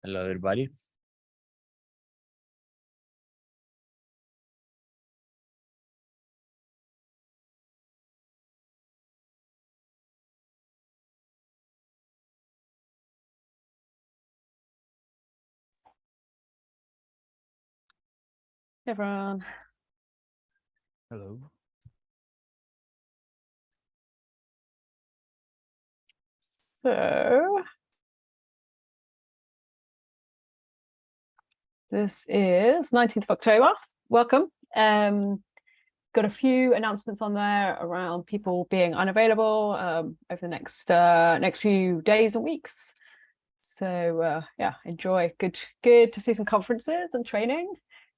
Hello, everybody. Hey everyone. Hello. So this is 19th of October. Welcome. Got a few announcements on there around people being unavailable over the next few days and weeks. So yeah, enjoy. Good to see some conferences and training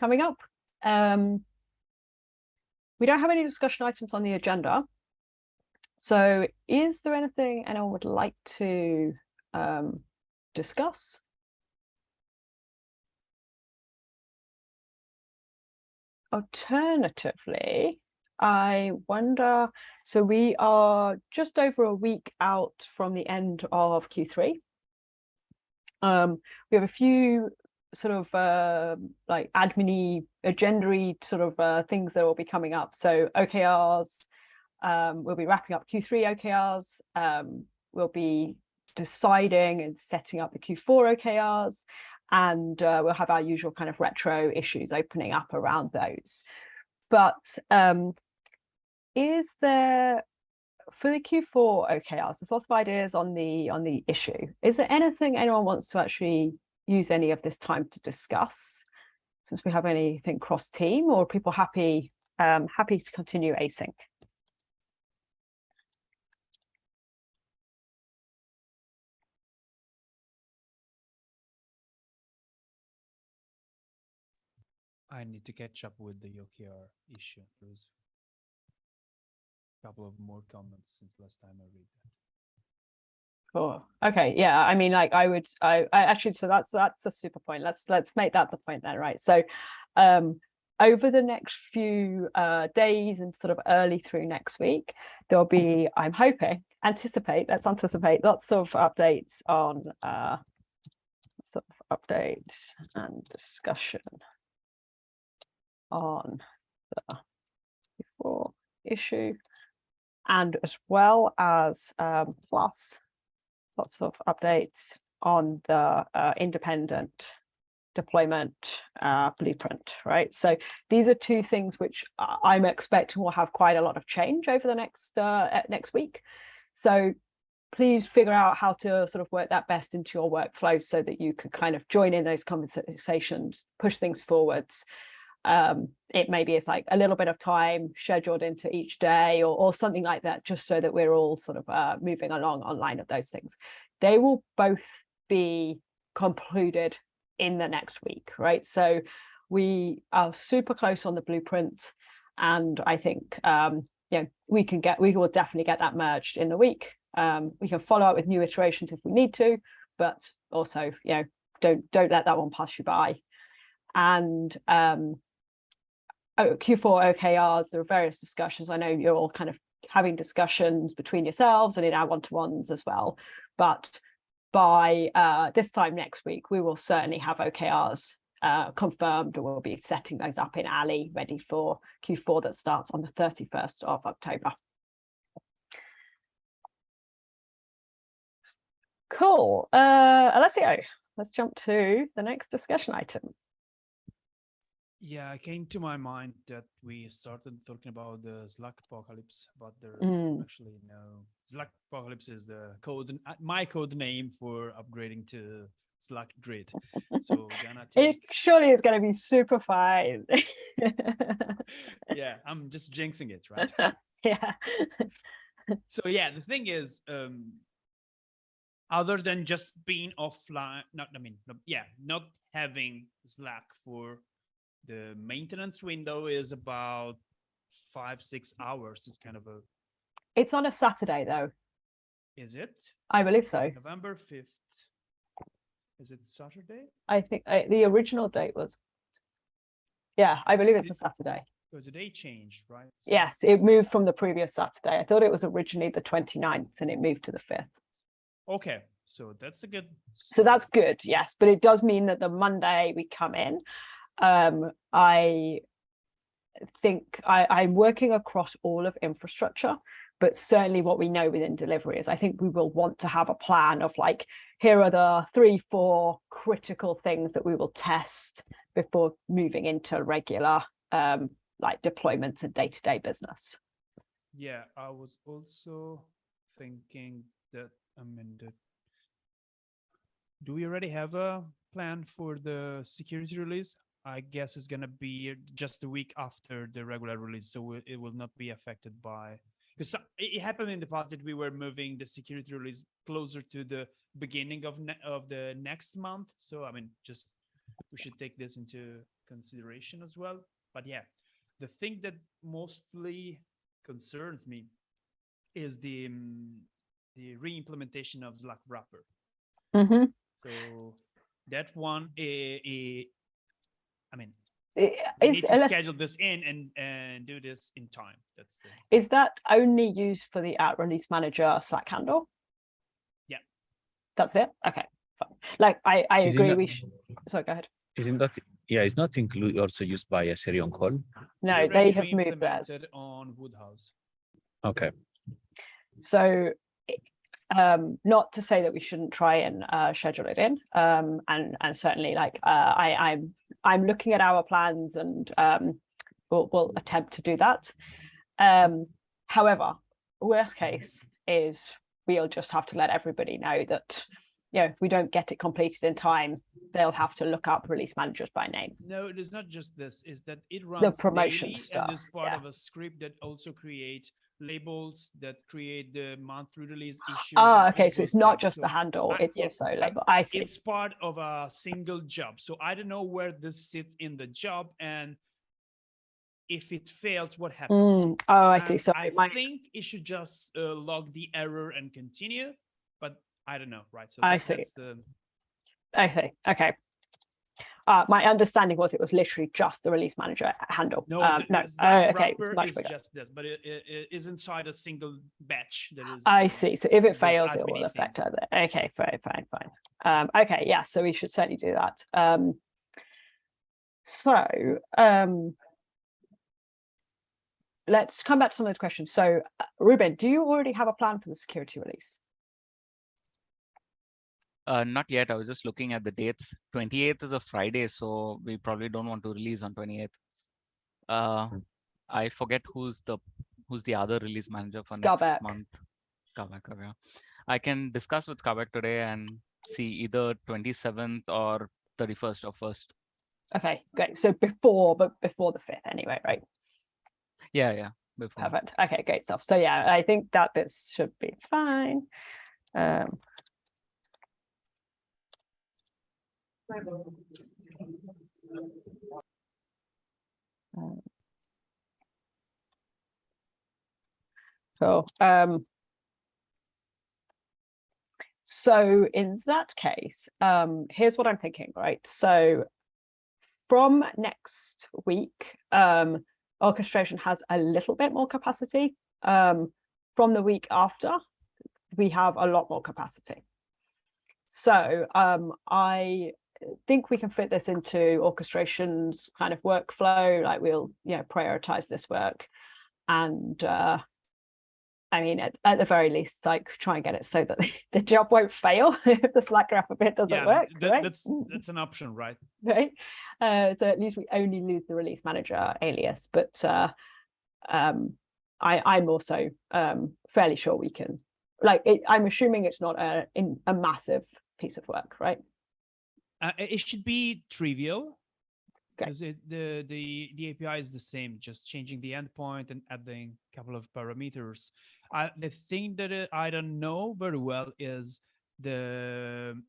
coming up. We don't have any discussion items on the agenda. So is there anything anyone would like to discuss? Alternatively, I wonder, so we are just over a week out from the end of Q3. We have a few sort of like admin-y, agenda-y sort of things that will be coming up. So OKRs, we'll be wrapping up Q3 OKRs. We'll be deciding and setting up the Q4 OKRs. And we'll have our usual kind of retro issues opening up around those. But is there, for the Q4 OKRs, there's lots of ideas on the issue. Is there anything anyone wants to actually use any of this time to discuss, since we have anything cross team, or are people happy to continue async? I need to catch up with the OKR issue. There's a couple of more comments since last time I read that. Cool. Okay. Yeah. I mean, like I actually, so that's a super point. Let's make that the point then, right? So, over the next few days and sort of early through next week, there'll be, I'm hoping, let's anticipate lots of updates on sort of updates and discussion on the Q4 issue, and as well as plus lots of updates on the independent deployment blueprint, right? So these are two things which I'm expecting will have quite a lot of change over the next week. So please figure out how to sort of work that best into your workflow so that you can kind of join in those conversations, push things forwards. It maybe it's like a little bit of time scheduled into each day or something like that, just so that we're all sort of moving along online of those things. They will both be concluded in the next week, right? So we are super close on the blueprint, and I think we will definitely get that merged in the week. We can follow up with new iterations if we need to, but also don't let that one pass you by. And Q4 OKRs, there are various discussions. I know you're all kind of having discussions between yourselves and in our one-to-ones as well. But by this time next week, we will certainly have OKRs confirmed, and we'll be setting those up in Ali, ready for Q4 that starts on the 31st of October. Cool. Alessio, let's jump to the next discussion item. Yeah, it came to my mind that we started talking about the Slack apocalypse, but there's actually no. Slack apocalypse is the my code name for upgrading to Slack Grid. So we're gonna take... It surely is going to be super fine. Yeah, I'm just jinxing it, right? Yeah. So yeah, the thing is, other than just being offline, not having Slack for the maintenance window is about 5-6 hours. It's kind of a... It's on a Saturday though. Is it? I believe so. November 5th. Is it Saturday? I think the original date was... Yeah, I believe it's a Saturday. So the date changed, right? Yes, it moved from the previous Saturday. I thought it was originally the 29th and it moved to the 5th. Okay, So that's a good So start. that's good, yes. But it does mean that the Monday we come in, I think I'm working across all of infrastructure, but certainly what we know within delivery is I think we will want to have a plan of like, here are the 3-4 critical things that we will test before moving into regular like deployments and day-to-day business. Yeah, I was also thinking that, do we already have a plan for the security release? I guess it's gonna be just a week after the regular release, so it will not be affected by, because it happened in the past that we were moving the security release closer to the beginning of the next month. So I mean, just we should take this into consideration as well. But yeah, the thing that mostly concerns me is the re-implementation of Slack wrapper. Mm-hmm. So that one, I mean, we need to schedule this in and do this in time. That's the... Is that only used for the @release manager Slack handle? Yeah, that's it. Okay, fine. Like I agree. We should. Sorry, go ahead. Isn't that, yeah, it's not included also used by a Siri on call? No, they have moved theirs on Woodhouse. Okay. So not to say that we shouldn't try and schedule it in, and certainly like I'm looking at our plans, and we'll attempt to do that. However, worst case is we'll just have to let everybody know that, you know, if we don't get it completed in time, they'll have to look up release managers by name. No, it is not just this, is that it runs the promotion daily stuff, and is part of a script that also creates labels that create the monthly release issues. Ah, okay, so it's not just the handle, it's also label. I see. It's part of a single job. So I don't know where this sits in the job, and if it fails, what happens? Oh, I see. So I think it should just log the error and continue, but I don't know, right? So I see. That's the... I see. Okay. My understanding was it was literally just the release manager handle. No, no. Okay, it's just this, but it is inside a single batch. That is. I see. So if it fails, it will affect other. Okay, fine. Okay, yeah. So we should certainly do that. Let's come back to some of those questions. So, Ruben, do you already have a plan for the security release? Not yet. I was just looking at the dates. 28th is a Friday, so we probably don't want to release on 28th. I forget who's the other release manager for next month. Skarbek, yeah. I can discuss with Skarbek today and see either 27th or 31st or 1st. Okay, great. So before the 5th anyway, right? Yeah. Before. Perfect. Okay, great stuff. So yeah, I think that this should be fine. Cool. So in that case, here's what I'm thinking, right? So from next week, orchestration has a little bit more capacity. From the week after, we have a lot more capacity. So I think we can fit this into orchestration's kind of workflow. Like we'll, prioritize this work, and I mean, at the very least, like try and get it so that the job won't fail if the Slack wrapper bit doesn't work. Right? That's an option, right? Right. So at least we only lose the release manager alias, but I'm also fairly sure we can. Like, I'm assuming it's not a massive piece of work, right? It should be trivial, because the API is the same, just changing the endpoint and adding a couple of parameters. The thing that I don't know very well is the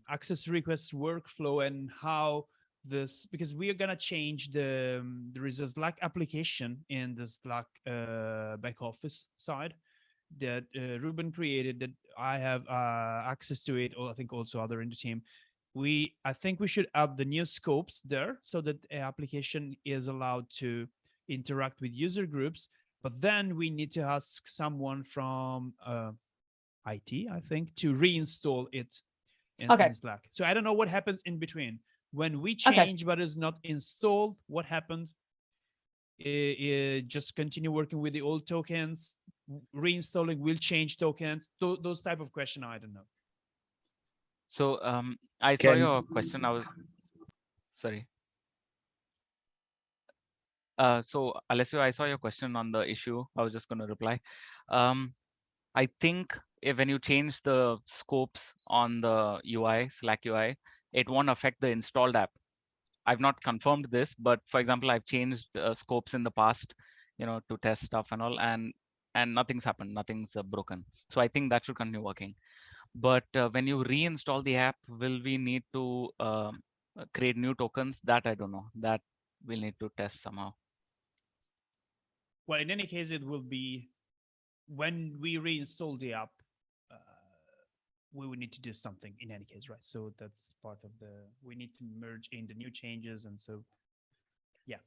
access request workflow and how this, because we are gonna change there is a Slack application in the Slack back office side that Ruben created, that I have access to it, or I think also other in the team. I think we should add the new scopes there so that the application is allowed to interact with user groups, but then we need to ask someone from IT, I think, to reinstall it in Slack. So I don't know what happens in between. When we change but it's not installed, what happened? Just continue working with the old tokens, reinstalling will change tokens, those type of question, I don't know. So I saw your question. Sorry. So Alessio, I saw your question on the issue. I was just going to reply. I think when you change the scopes on the UI, Slack UI, it won't affect the installed app. I've not confirmed this, but for example, I've changed scopes in the past, to test stuff and all, and nothing's happened, nothing's broken. So I think that should continue working. But when you reinstall the app, will we need to create new tokens? That I don't know. That we'll need to test somehow. Well, in any case, it will be when we reinstall the app, we will need to do something in any case, right? So that's part of we need to merge in the new changes. And so, yeah.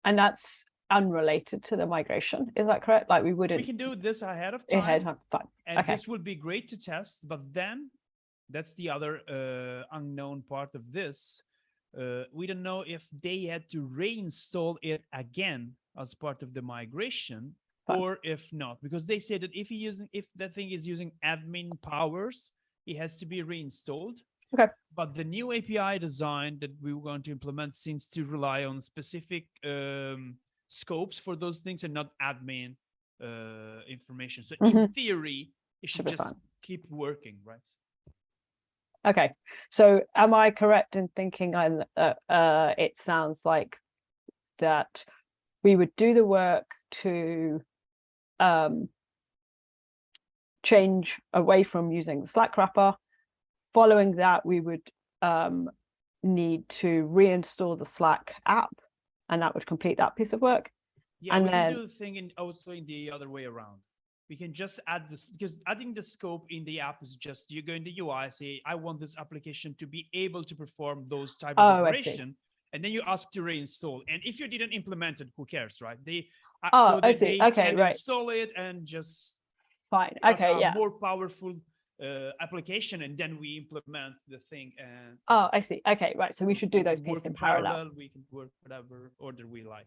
And that's unrelated to the migration. Is that correct? Like we can do this ahead of time. Fine. And this would be great to test, but then that's the other unknown part of this. We don't know if they had to reinstall it again as part of the migration, or if not, because they say that if that thing is using admin powers, it has to be reinstalled. Okay. But the new API design that we were going to implement seems to rely on specific scopes for those things and not admin information. So in theory, it should just keep working, right? Okay. So am I correct in thinking it sounds like that we would do the work to change away from using the Slack wrapper. Following that, we would need to reinstall the Slack app, and that would complete that piece of work. Yeah, and we can do the thing also in the other way around. We can just add this, because adding the scope in the app is just, you go in the UI, say, I want this application to be able to perform those type of operation. And then you ask to reinstall. And if you didn't implement it, who cares, right? They can install it and just more powerful application, and then we implement the thing. And I see. Okay, right. So we should do those pieces in parallel. We can work whatever order we like.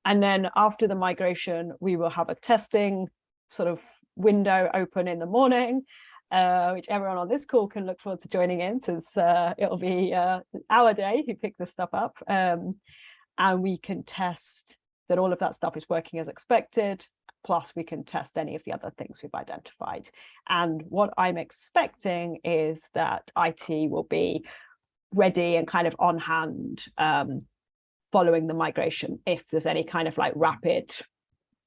And then after the migration, we will have a testing sort of window open in the morning, which everyone on this call can look forward to joining in, since it'll be our day to pick this stuff up. And we can test that all of that stuff is working as expected. Plus, we can test any of the other things we've identified. And what I'm expecting is that IT will be ready and kind of on hand following the migration. If there's any kind of like rapid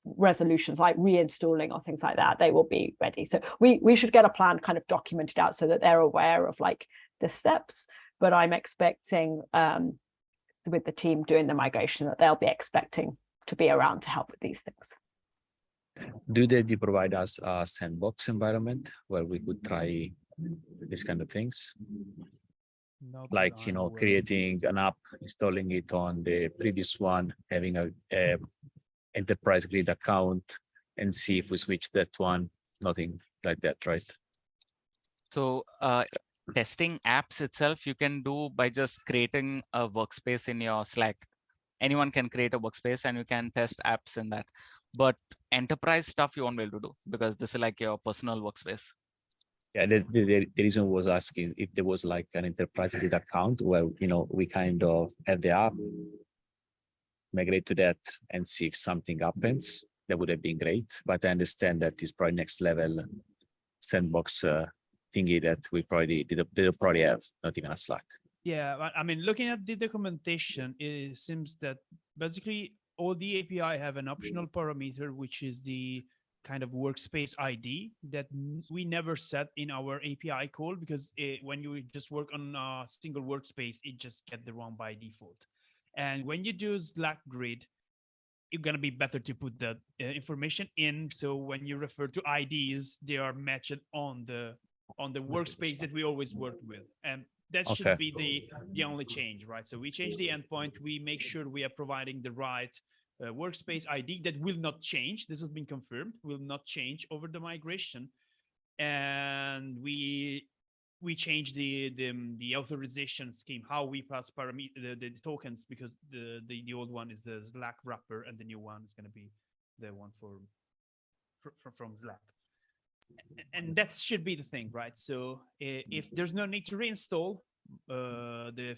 resolutions, like reinstalling or things like that, they will be ready. So we should get a plan kind of documented out so that they're aware of like the steps. But I'm expecting with the team doing the migration that they'll be expecting to be around to help with these things. Do they provide us a sandbox environment where we could try these kind of things? Like, creating an app, installing it on the previous one, having a enterprise grid account, and see if we switch that one. Nothing like that, right? So testing apps itself, you can do by just creating a workspace in your Slack. Anyone can create a workspace and you can test apps in that. But enterprise stuff you won't be able to do, because this is like your personal workspace. Yeah, the reason I was asking if there was like an enterprise grid account where, we kind of have the app, migrate to that and see if something happens. That would have been great. But I understand that is probably next level sandbox thingy that we they'll probably have, not even a Slack. Yeah, I mean, looking at the documentation, it seems that basically all the API have an optional parameter, which is the kind of workspace ID that we never set in our API call, because when you just work on a single workspace, it just gets the one by default. And when you do Slack grid, it's going to be better to put that information in. So when you refer to IDs, they are matched on the workspace that we always work with. And that should be the only change, right? So we change the endpoint. We make sure we are providing the right workspace ID that will not change. This has been confirmed, will not change over the migration. and we changed the authorization scheme, how we pass the tokens, because the old one is the Slack wrapper, and the new one is going to be the one from Slack. And that should be the thing, right? So if there's no need to reinstall, the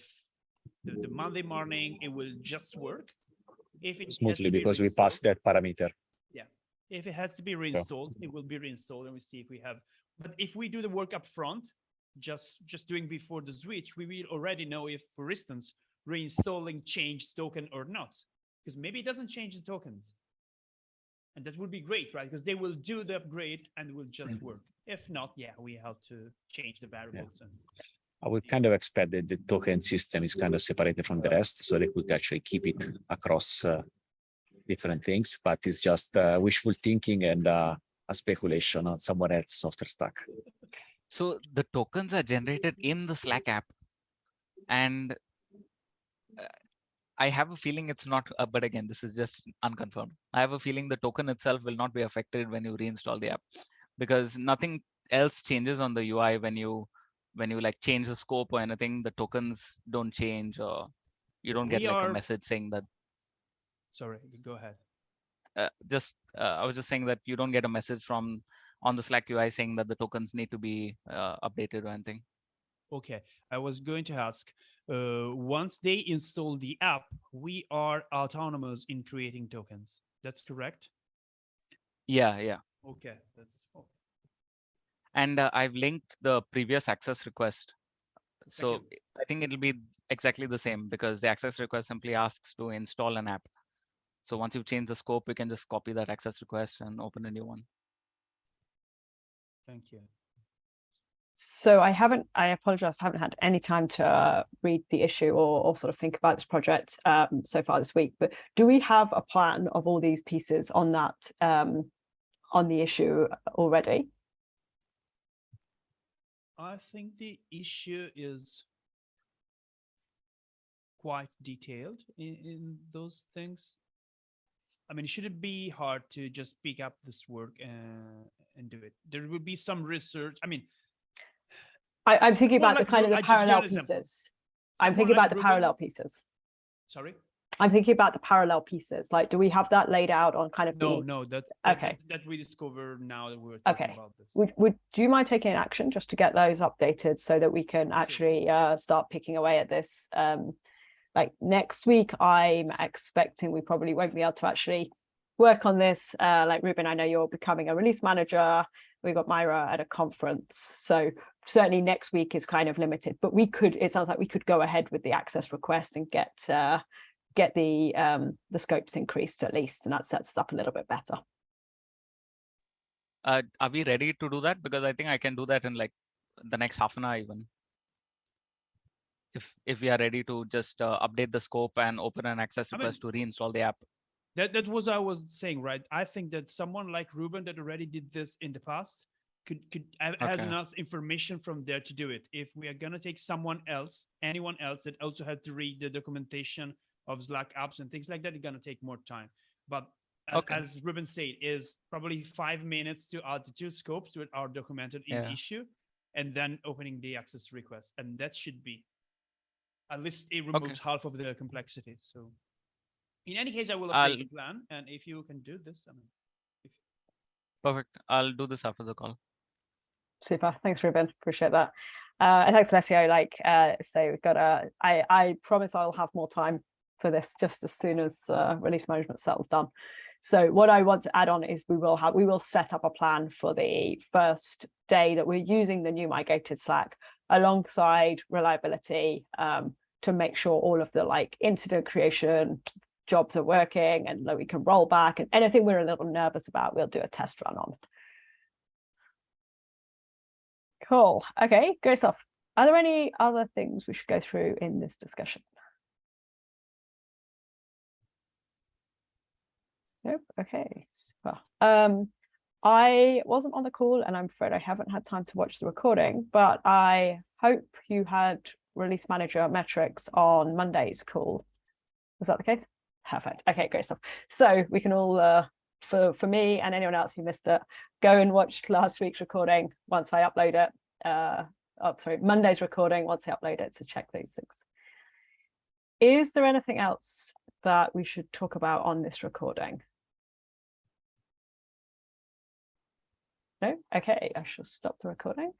Monday morning, it will just work. If it Smoothly, because we passed that parameter. Yeah, if it has to be reinstalled, it will be reinstalled, and we see if we have. But if we do the work up front, just doing before the switch, we will already know if, for instance, reinstalling changed token or not, because maybe it doesn't change the tokens. And that would be great, right? Because they will do the upgrade and it will just work. If not, yeah, we have to change the variables. Yeah. I would kind of expect that the token system is kind of separated from the rest, so they could actually keep it across different things, but it's just wishful thinking and a speculation on someone else's software stack. So the tokens are generated in the Slack app, and I have a feeling it's not, but again, this is just unconfirmed. I have a feeling the token itself will not be affected when you reinstall the app, because nothing else changes on the UI when you like change the scope or anything. The tokens don't change, or you don't get like a message saying that. Sorry, go ahead. I was just saying that you don't get a message on the Slack UI saying that the tokens need to be updated or anything. Okay, I was going to ask, once they install the app, we are autonomous in creating tokens. That's correct? Yeah. Okay, that's okay. And I've linked the previous access request. So I think it'll be exactly the same, because the access request simply asks to install an app. So once you change the scope, you can just copy that access request and open a new one. Thank you. So I apologize, I haven't had any time to read the issue or sort of think about this project so far this week, but do we have a plan of all these pieces on that, on the issue already? I think the issue is quite detailed in those things. I mean, should it be hard to just pick up this work and do it? There will be some research. I mean, I'm thinking about the kind of the parallel pieces. I'm thinking about the parallel pieces. Sorry? I'm thinking about the parallel pieces. Like, do we have that laid out on kind of No, that's okay. That we discover now that we're talking about this. Do you mind taking action just to get those updated so that we can actually start picking away at this? Like next week, I'm expecting we probably won't be able to actually work on this. Like Ruben, I know you're becoming a release manager. We got Myra at a conference, so certainly next week is kind of limited. But we could. It sounds like we could go ahead with the access request and get the scopes increased at least, and that sets us up a little bit better. Are we ready to do that? Because I think I can do that in like the next half an hour even. If we are ready to just update the scope and open an access request to reinstall the app. That was I was saying, right? I think that someone like Ruben that already did this in the past has enough information from there to do it. If we are gonna take anyone else that also had to read the documentation of Slack apps and things like that, it's gonna take more time. But as Ruben said, is probably 5 minutes to add the 2 scopes that are documented in issue, and then opening the access request, and that should be. At least it removes half of the complexity. So in any case, I will update the plan. And if you can do this, I mean, perfect. I'll do this after the call. Super. Thanks, Ruben. Appreciate that. And thanks, Alessio. Like, so we've got I promise I'll have more time for this just as soon as release management settles down. So what I want to add on is we will set up a plan for the first day that we're using the new migrated Slack alongside reliability to make sure all of the like incident creation jobs are working and that we can roll back, and anything we're a little nervous about, we'll do a test run on. Cool. Okay, great stuff. Are there any other things we should go through in this discussion? Nope. Okay, super. I wasn't on the call and I'm afraid I haven't had time to watch the recording, but I hope you had release manager metrics on Monday's call. Was that the case? Perfect. Okay, great stuff. So we can all for me and anyone else who missed it, go and watch last week's recording once I upload it. Monday's recording once I upload it to check those things. Is there anything else that we should talk about on this recording? No? Okay, I shall stop the recording.